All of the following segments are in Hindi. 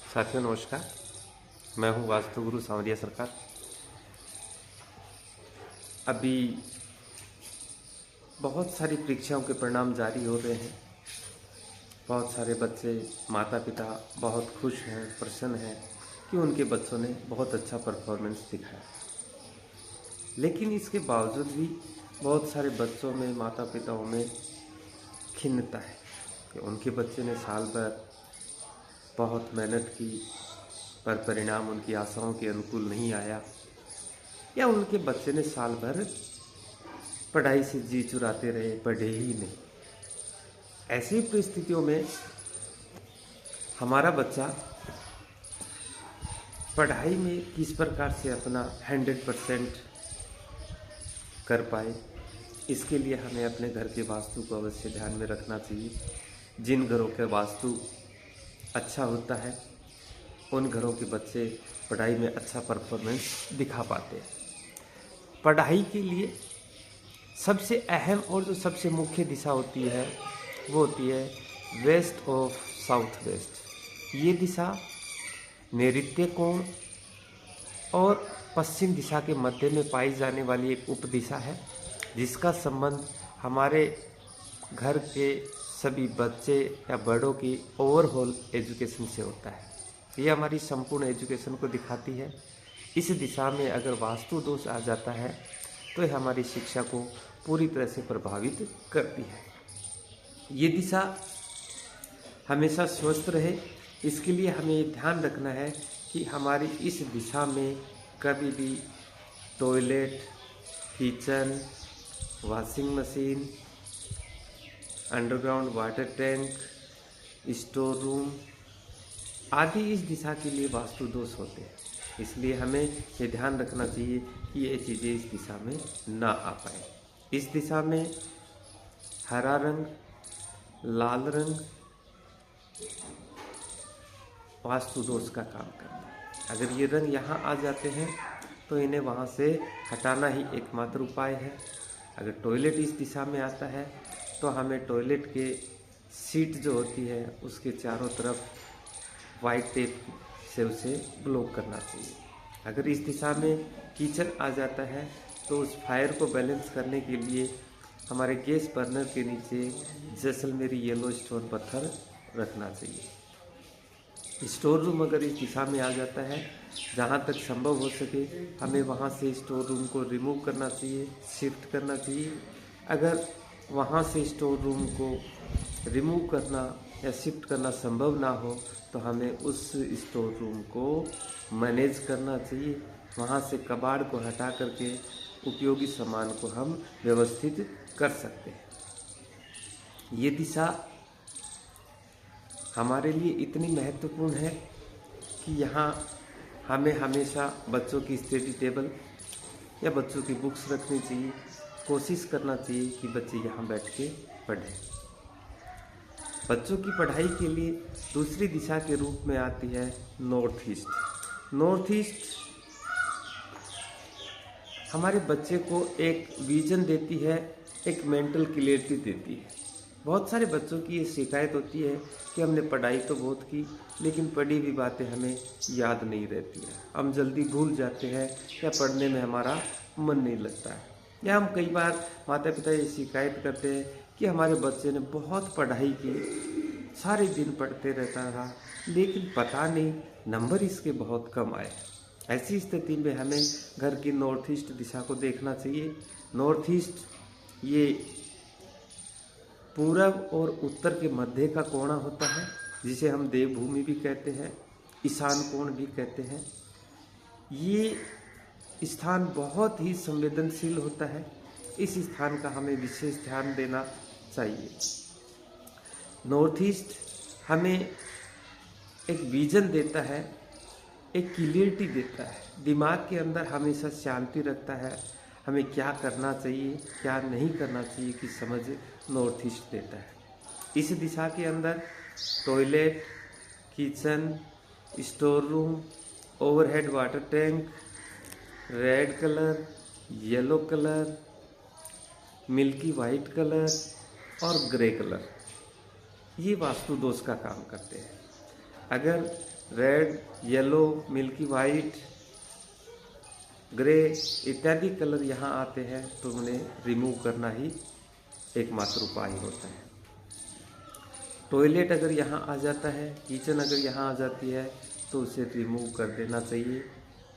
साथियों नमस्कार। मैं हूं वास्तु गुरु सांवरिया सरकार। अभी बहुत सारी परीक्षाओं के परिणाम जारी हो रहे हैं। बहुत सारे बच्चे, माता पिता बहुत खुश हैं, प्रसन्न हैं कि उनके बच्चों ने बहुत अच्छा परफॉर्मेंस दिखाया। लेकिन इसके बावजूद भी बहुत सारे बच्चों में, माता पिताओं में खिन्नता है कि उनके बच्चे ने साल भर बहुत मेहनत की पर परिणाम उनकी आशाओं के अनुकूल नहीं आया, या उनके बच्चे ने साल भर पढ़ाई से जी चुराते रहे, पढ़े ही नहीं। ऐसी परिस्थितियों में हमारा बच्चा पढ़ाई में किस प्रकार से अपना 100% कर पाए, इसके लिए हमें अपने घर के वास्तु को अवश्य ध्यान में रखना चाहिए। जिन घरों का वास्तु अच्छा होता है उन घरों के बच्चे पढ़ाई में अच्छा परफॉर्मेंस दिखा पाते हैं। पढ़ाई के लिए सबसे अहम और जो सबसे मुख्य दिशा होती है वो होती है वेस्ट ऑफ साउथ वेस्ट। ये दिशा नैऋत्य कोण और पश्चिम दिशा के मध्य में पाई जाने वाली एक उपदिशा है, जिसका संबंध हमारे घर के सभी बच्चे या बड़ों की ओवरऑल एजुकेशन से होता है। ये हमारी संपूर्ण एजुकेशन को दिखाती है। इस दिशा में अगर वास्तु दोष आ जाता है तो यह हमारी शिक्षा को पूरी तरह से प्रभावित करती है। ये दिशा हमेशा स्वस्थ रहे, इसके लिए हमें ध्यान रखना है कि हमारी इस दिशा में कभी भी toilet, kitchen, washing machine, underground water tank, store room आदि इस दिशा के लिए वास्तु दोष होते हैं। इसलिए हमें ये ध्यान रखना चाहिए कि ये चीज़ें इस दिशा में ना आ पाए। इस दिशा में हरा रंग, लाल रंग वास्तु दोष का काम करता है। अगर ये रंग यहाँ आ जाते हैं तो इन्हें वहाँ से हटाना ही एकमात्र उपाय है। अगर टॉयलेट इस दिशा में आता है तो हमें टॉयलेट के सीट जो होती है उसके चारों तरफ वाइट टेप से उसे ब्लॉक करना चाहिए। अगर इस दिशा में किचन आ जाता है तो उस फायर को बैलेंस करने के लिए हमारे गैस बर्नर के नीचे जैसलमेरी येलो स्टोन पत्थर रखना चाहिए। स्टोर रूम अगर इस दिशा में आ जाता है, जहाँ तक संभव हो सके हमें वहाँ से स्टोर रूम को रिमूव करना चाहिए, शिफ्ट करना चाहिए। अगर वहाँ से स्टोर रूम को रिमूव करना या शिफ्ट करना संभव ना हो तो हमें उस स्टोर रूम को मैनेज करना चाहिए। वहाँ से कबाड़ को हटा करके उपयोगी सामान को हम व्यवस्थित कर सकते हैं। ये दिशा हमारे लिए इतनी महत्वपूर्ण है कि यहाँ हमें हमेशा बच्चों की स्टडी टेबल या बच्चों की बुक्स रखनी चाहिए। कोशिश करना चाहिए कि बच्चे यहाँ बैठ के पढ़ें। बच्चों की पढ़ाई के लिए दूसरी दिशा के रूप में आती है नॉर्थ ईस्ट। नॉर्थ ईस्ट हमारे बच्चे को एक विजन देती है, एक मेंटल क्लियरिटी देती है। बहुत सारे बच्चों की ये शिकायत होती है कि हमने पढ़ाई तो बहुत की लेकिन पढ़ी हुई बातें हमें याद नहीं रहती है, हम जल्दी भूल जाते हैं या पढ़ने में हमारा मन नहीं लगता है। या हम कई बार माता पिता ये शिकायत करते हैं कि हमारे बच्चे ने बहुत पढ़ाई की, सारे दिन पढ़ते रहता रहा लेकिन पता नहीं नंबर इसके बहुत कम आए। ऐसी स्थिति में हमें घर की नॉर्थ ईस्ट दिशा को देखना चाहिए। नॉर्थ ईस्ट ये पूरब और उत्तर के मध्य का कोना होता है, जिसे हम देवभूमि भी कहते हैं, ईशान कोण भी कहते हैं। ये स्थान बहुत ही संवेदनशील होता है। इस स्थान का हमें विशेष ध्यान देना चाहिए। नॉर्थ ईस्ट हमें एक विजन देता है, एक क्लियरिटी देता है, दिमाग के अंदर हमेशा शांति रखता है। हमें क्या करना चाहिए, क्या नहीं करना चाहिए की समझ नॉर्थ ईस्ट देता है। इस दिशा के अंदर toilet, kitchen, store room, overhead water tank, red colour, yellow colour, milky white colour और ग्रे कलर, ये वास्तु दोष का काम करते हैं। अगर red, yellow, milky white, grey इत्यादि कलर यहाँ आते हैं तो उन्हें रिमूव करना ही एकमात्र उपाय होता है। टॉयलेट अगर यहाँ आ जाता है, किचन अगर यहाँ आ जाती है तो उसे रिमूव कर देना चाहिए,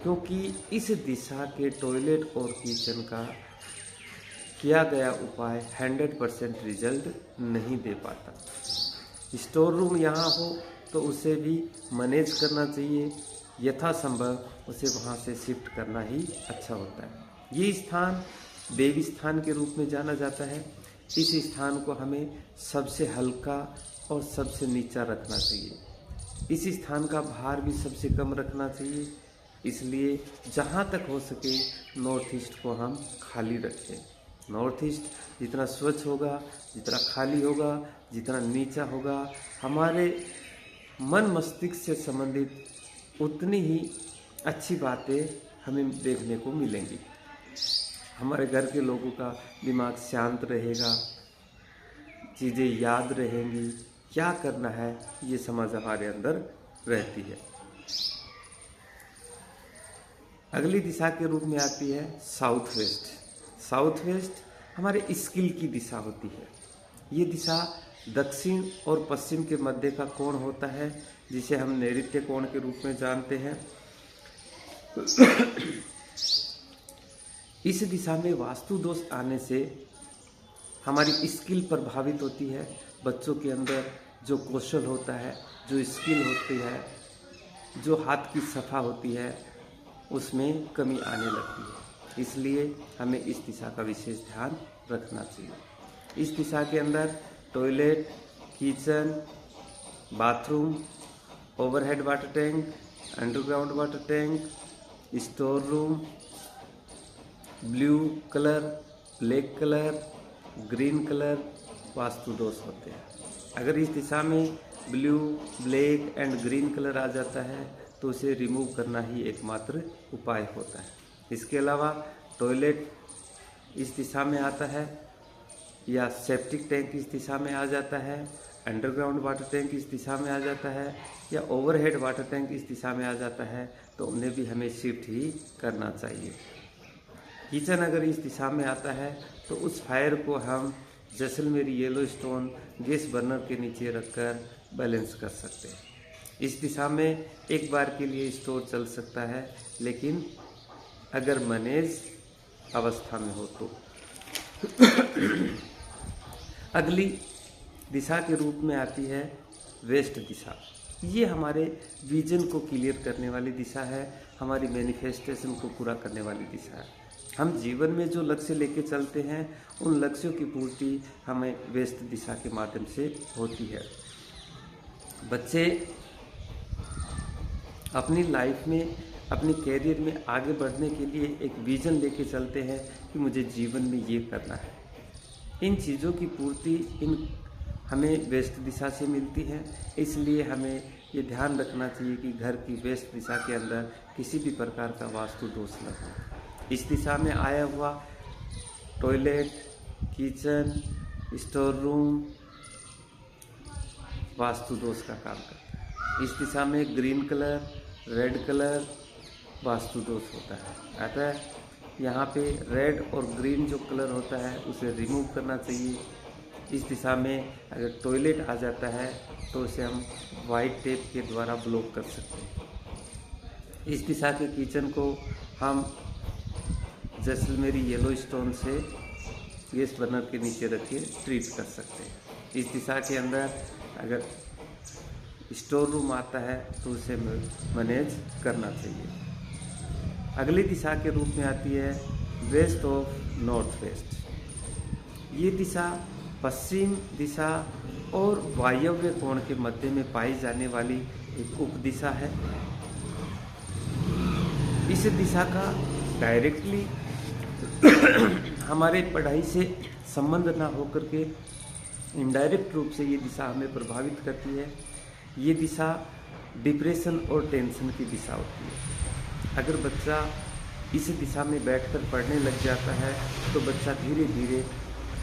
क्योंकि इस दिशा के टॉयलेट और किचन का किया गया उपाय 100% रिजल्ट नहीं दे पाता। स्टोर रूम यहाँ हो तो उसे भी मैनेज करना चाहिए, यथासंभव उसे वहाँ से शिफ्ट करना ही अच्छा होता है। ये स्थान देवी स्थान के रूप में जाना जाता है। इस स्थान को हमें सबसे हल्का और सबसे नीचा रखना चाहिए। इस स्थान का भार भी सबसे कम रखना चाहिए, इसलिए जहाँ तक हो सके नॉर्थ ईस्ट को हम खाली रखें। नॉर्थ ईस्ट जितना स्वच्छ होगा, जितना खाली होगा, जितना नीचा होगा, हमारे मन मस्तिष्क से संबंधित उतनी ही अच्छी बातें हमें देखने को मिलेंगी। हमारे घर के लोगों का दिमाग शांत रहेगा, चीज़ें याद रहेंगी, क्या करना है ये समझ हमारे अंदर रहती है। अगली दिशा के रूप में आती है साउथ वेस्ट। साउथ वेस्ट हमारे स्किल की दिशा होती है। ये दिशा दक्षिण और पश्चिम के मध्य का कोण होता है, जिसे हम नैऋत्य कोण के रूप में जानते हैं। इस दिशा में वास्तु दोष आने से हमारी स्किल प्रभावित होती है। बच्चों के अंदर जो कौशल होता है, जो स्किल होती है, जो हाथ की सफा होती है, उसमें कमी आने लगती है। इसलिए हमें इस दिशा का विशेष ध्यान रखना चाहिए। इस दिशा के अंदर toilet, kitchen, bathroom, overhead water tank, underground water tank, store room, blue colour, black colour, green colour vastu दोष होते हैं। अगर इस दिशा में blue, black and green colour आ जाता है तो उसे रिमूव करना ही एकमात्र उपाय होता है। इसके अलावा टॉयलेट इस दिशा में आता है या सेप्टिक टैंक इस दिशा में आ जाता है, अंडरग्राउंड वाटर टैंक इस दिशा में आ जाता है या ओवरहेड वाटर टैंक इस दिशा में आ जाता है तो उन्हें भी हमें शिफ्ट ही करना चाहिए। किचन अगर इस दिशा में आता है तो उस फायर को हम Jaisalmeri yellow stone gas burner के नीचे रखकर बैलेंस कर सकते हैं। इस दिशा में एक बार के लिए स्टोर चल सकता है, लेकिन अगर मैनेज अवस्था में हो तो। अगली दिशा के रूप में आती है वेस्ट दिशा। ये हमारे विजन को क्लियर करने वाली दिशा है, हमारी मैनिफेस्टेशन को पूरा करने वाली दिशा है। हम जीवन में जो लक्ष्य लेके चलते हैं उन लक्ष्यों की पूर्ति हमें वेस्ट दिशा के माध्यम से होती है। बच्चे अपनी लाइफ में, अपनी कैरियर में आगे बढ़ने के लिए एक विजन लेके चलते हैं कि मुझे जीवन में ये करना है। इन चीज़ों की पूर्ति हमें वेस्ट दिशा से मिलती है, इसलिए हमें ये ध्यान रखना चाहिए कि घर की वेस्ट दिशा के अंदर किसी भी प्रकार का वास्तु दोष न हो। इस दिशा में आया हुआ toilet, kitchen, store room vastu दोष का काम करता है। इस दिशा में green colour, red colour vastu दोष होता है। अतः यहाँ पे रेड और ग्रीन जो कलर होता है उसे रिमूव करना चाहिए। इस दिशा में अगर टॉयलेट आ जाता है तो उसे हम वाइट टेप के द्वारा ब्लॉक कर सकते हैं। इस दिशा के किचन को हम जैसलमेरी येलो स्टोन से गैस बर्नर के नीचे रख के ट्रीट कर सकते हैं। इस दिशा के अंदर अगर स्टोर रूम आता है तो उसे मैनेज करना चाहिए। अगली दिशा के रूप में आती है वेस्ट ऑफ नॉर्थ वेस्ट। ये दिशा पश्चिम दिशा और वायव्य कोण के मध्य में पाई जाने वाली एक उप दिशा है। इस दिशा का डायरेक्टली हमारे पढ़ाई से संबंध ना होकर के इनडायरेक्ट रूप से ये दिशा हमें प्रभावित करती है। ये दिशा डिप्रेशन और टेंशन की दिशा होती है। अगर बच्चा इस दिशा में बैठकर पढ़ने लग जाता है तो बच्चा धीरे धीरे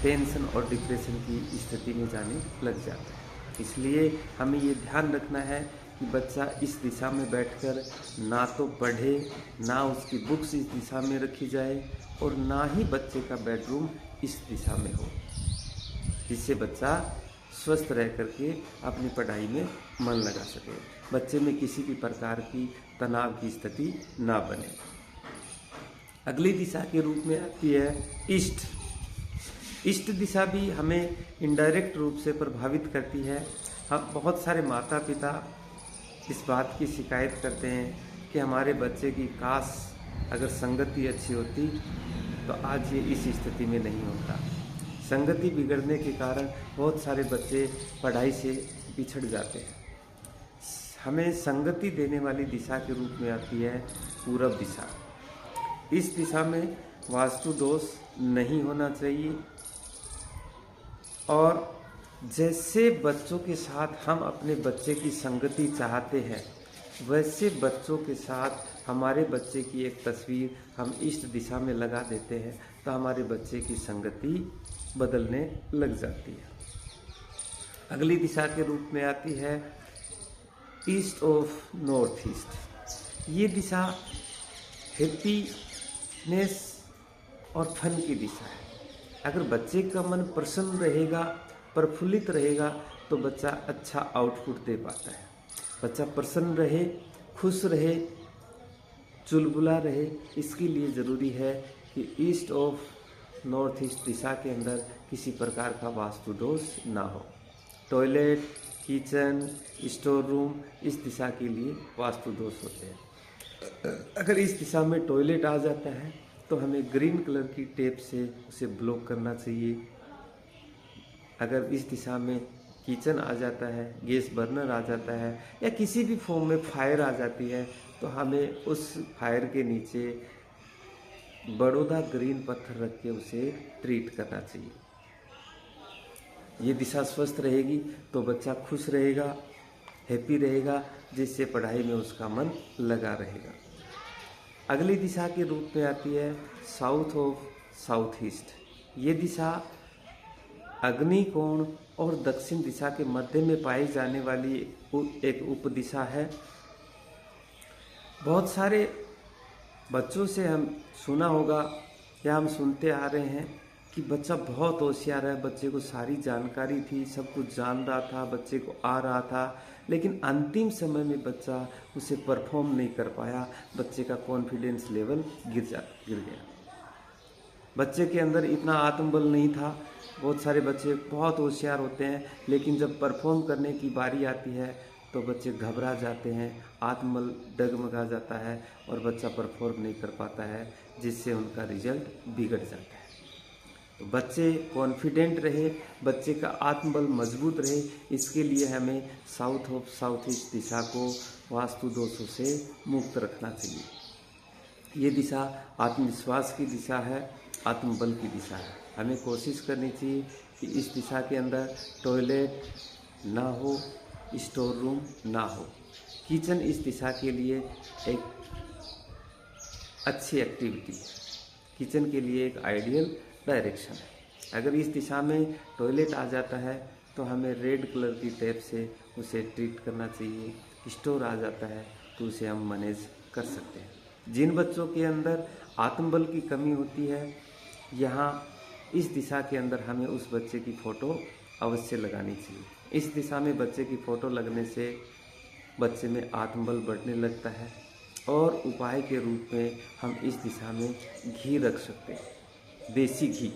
टेंशन और डिप्रेशन की स्थिति में जाने लग जाता है। इसलिए हमें ये ध्यान रखना है कि बच्चा इस दिशा में बैठकर ना तो पढ़े, ना उसकी बुक्स इस दिशा में रखी जाए और ना ही बच्चे का बेडरूम इस दिशा में हो, जिससे बच्चा स्वस्थ रह करके अपनी पढ़ाई में मन लगा सके, बच्चे में किसी भी प्रकार की तनाव की स्थिति ना बने। अगली दिशा के रूप में आती है ईस्ट। ईस्ट दिशा भी हमें इनडायरेक्ट रूप से प्रभावित करती है। हम बहुत सारे माता पिता इस बात की शिकायत करते हैं कि हमारे बच्चे की काश अगर संगति अच्छी होती तो आज ये इस स्थिति में नहीं होता। संगति बिगड़ने के कारण बहुत सारे बच्चे पढ़ाई से पिछड़ जाते हैं। हमें संगति देने वाली दिशा के रूप में आती है पूरब दिशा। इस दिशा में वास्तु दोष नहीं होना चाहिए और जैसे बच्चों के साथ हम अपने बच्चे की संगति चाहते हैं, वैसे बच्चों के साथ हमारे बच्चे की एक तस्वीर हम ईस्ट दिशा में लगा देते हैं तो हमारे बच्चे की संगति बदलने लग जाती है। अगली दिशा के रूप में आती है ईस्ट ऑफ नॉर्थ ईस्ट। ये दिशा हैप्पीनेस और फन की दिशा है। अगर बच्चे का मन प्रसन्न रहेगा, प्रफुल्लित रहेगा तो बच्चा अच्छा आउटपुट दे पाता है। बच्चा प्रसन्न रहे, खुश रहे, चुलबुला रहे, इसके लिए ज़रूरी है कि ईस्ट ऑफ नॉर्थ ईस्ट दिशा के अंदर किसी प्रकार का वास्तु दोष ना हो। टॉयलेट, किचन, स्टोर रूम इस दिशा के लिए वास्तु दोष होते हैं। अगर इस दिशा में टॉयलेट आ जाता है तो हमें ग्रीन कलर की टेप से उसे ब्लॉक करना चाहिए। अगर इस दिशा में किचन आ जाता है, गैस बर्नर आ जाता है या किसी भी फॉर्म में फायर आ जाती है तो हमें उस फायर के नीचे बड़ौदा ग्रीन पत्थर रख के उसे ट्रीट करना चाहिए। ये दिशा स्वस्थ रहेगी तो बच्चा खुश रहेगा, हैप्पी रहेगा, जिससे पढ़ाई में उसका मन लगा रहेगा। अगली दिशा के रूप में आती है साउथ ऑफ साउथ ईस्ट। ये दिशा अग्निकोण और दक्षिण दिशा के मध्य में पाई जाने वाली एक उपदिशा है। बहुत सारे बच्चों से हम सुना होगा या हम सुनते आ रहे हैं कि बच्चा बहुत होशियार है, बच्चे को सारी जानकारी थी, सब कुछ जान रहा था, बच्चे को आ रहा था, लेकिन अंतिम समय में बच्चा उसे परफॉर्म नहीं कर पाया, बच्चे का कॉन्फिडेंस लेवल गिर गया। बच्चे के अंदर इतना आत्मबल नहीं था। बहुत सारे बच्चे बहुत होशियार होते हैं लेकिन जब परफॉर्म करने की बारी आती है तो बच्चे घबरा जाते हैं, आत्मबल डगमगा जाता है और बच्चा परफॉर्म नहीं कर पाता है, जिससे उनका रिजल्ट बिगड़ जाता है। तो बच्चे कॉन्फिडेंट रहे, बच्चे का आत्मबल मजबूत रहे, इसके लिए हमें साउथ ऑफ साउथ ईस्ट दिशा को वास्तु दोषों से मुक्त रखना चाहिए। ये दिशा आत्मविश्वास की दिशा है, आत्मबल की दिशा है। हमें कोशिश करनी चाहिए कि इस दिशा के अंदर टॉयलेट ना हो, स्टोर रूम ना हो। किचन इस दिशा के लिए एक अच्छी एक्टिविटी है, किचन के लिए एक आइडियल डायरेक्शन है। अगर इस दिशा में टॉयलेट आ जाता है तो हमें रेड कलर की टेप से उसे ट्रीट करना चाहिए। स्टोर आ जाता है तो उसे हम मैनेज कर सकते हैं। जिन बच्चों के अंदर आत्मबल की कमी होती है, यहाँ इस दिशा के अंदर हमें उस बच्चे की फ़ोटो अवश्य लगानी चाहिए। इस दिशा में बच्चे की फ़ोटो लगने से बच्चे में आत्मबल बढ़ने लगता है और उपाय के रूप में हम इस दिशा में घी रख सकते हैं, देसी घी,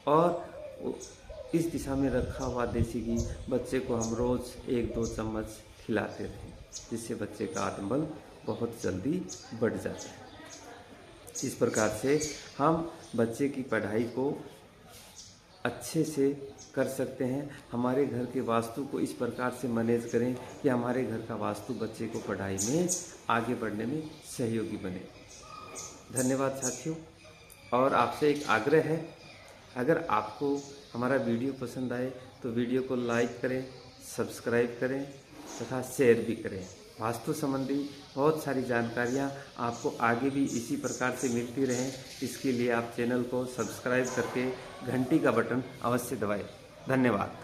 और इस दिशा में रखा हुआ देसी घी बच्चे को हम रोज़ 1-2 चम्मच खिलाते रहें, जिससे बच्चे का आत्मबल बहुत जल्दी बढ़ जाता है। इस प्रकार से हम बच्चे की पढ़ाई को अच्छे से कर सकते हैं। हमारे घर के वास्तु को इस प्रकार से मैनेज करें कि हमारे घर का वास्तु बच्चे को पढ़ाई में आगे बढ़ने में सहयोगी बने। धन्यवाद साथियों। और आपसे एक आग्रह है, अगर आपको हमारा वीडियो पसंद आए तो वीडियो को लाइक करें, सब्सक्राइब करें तथा शेयर भी करें। वास्तु संबंधी बहुत सारी जानकारियाँ आपको आगे भी इसी प्रकार से मिलती रहें, इसके लिए आप चैनल को सब्सक्राइब करके घंटी का बटन अवश्य दबाएं। धन्यवाद।